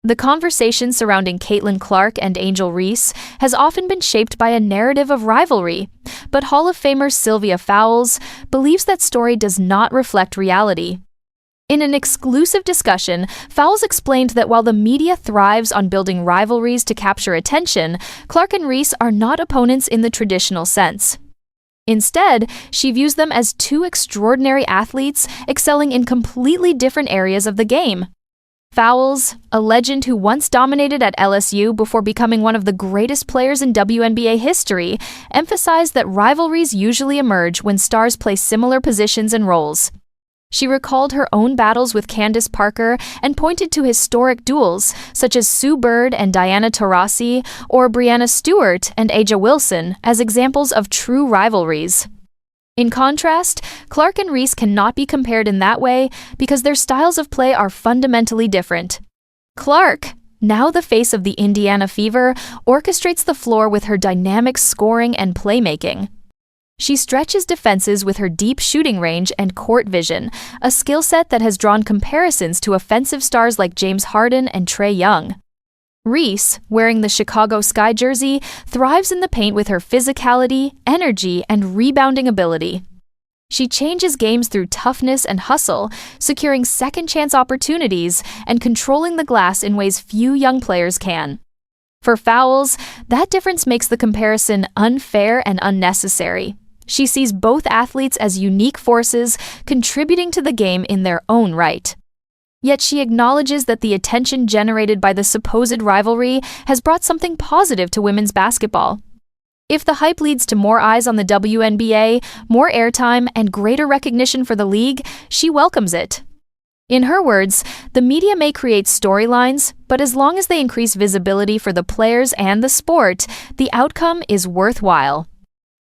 The conversation surrounding Caitlinclark and Angelreese has often been shaped by a narrative of rivalry, but Hall of Famer Sylvia Fowles believes that story does not reflect reality. In an exclusive discussion, Fowles explained that while the media thrives on building rivalries to capture attention, Clark and Reese are not opponents in the traditional sense. Instead, she views them as two extraordinary athletes excelling in completely different areas of the game. Fowles, a legend who once dominated at LSU before becoming one of the greatest players in WNBA history, emphasized that rivalries usually emerge when stars play similar positions and roles. She recalled her own battles with Candace Parker and pointed to historic duels such as Sue Bird and Diana Taurasi or Breanna Stewart and A'ja Wilson as examples of true rivalries. In contrast, Clark and Reese cannot be compared in that way because their styles of play are fundamentally different. Clark, now the face of the Indiana Fever, orchestrates the floor with her dynamic scoring and playmaking. She stretches defenses with her deep shooting range and court vision, a skill set that has drawn comparisons to offensive stars like James Harden and Trae Young. Reese, wearing the Chicagosky jersey, thrives in the paint with her physicality, energy, and rebounding ability. She changes games through toughness and hustle, securing second-chance opportunities and controlling the glass in ways few young players can. For Fowles, that difference makes the comparison unfair and unnecessary. She sees both athletes as unique forces contributing to the game in their own right. Yet she acknowledges that the attention generated by the supposed rivalry has brought something positive to women's basketball. If the hype leads to more eyes on the WNBA, more airtime, and greater recognition for the league, she welcomes it. In her words, the media may create storylines, but as long as they increase visibility for the players and the sport, the outcome is worthwhile.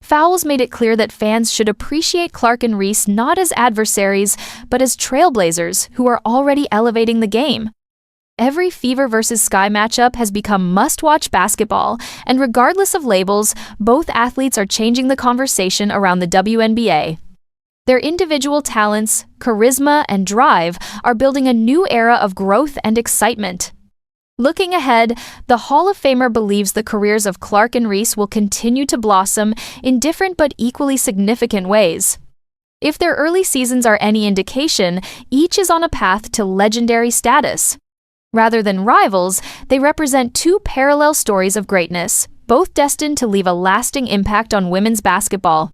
Fowles made it clear that fans should appreciate Clark and Reese not as adversaries, but as trailblazers who are already elevating the game. Every Fever vs. Sky matchup has become must-watch basketball, and regardless of labels, both athletes are changing the conversation around the WNBA. Their individual talents, charisma, and drive are building a new era of growth and excitement. Looking ahead, the Hall of Famer believes the careers of Clark and Reese will continue to blossom in different but equally significant ways. If their early seasons are any indication, each is on a path to legendary status. Rather than rivals, they represent two parallel stories of greatness, both destined to leave a lasting impact on women's basketball.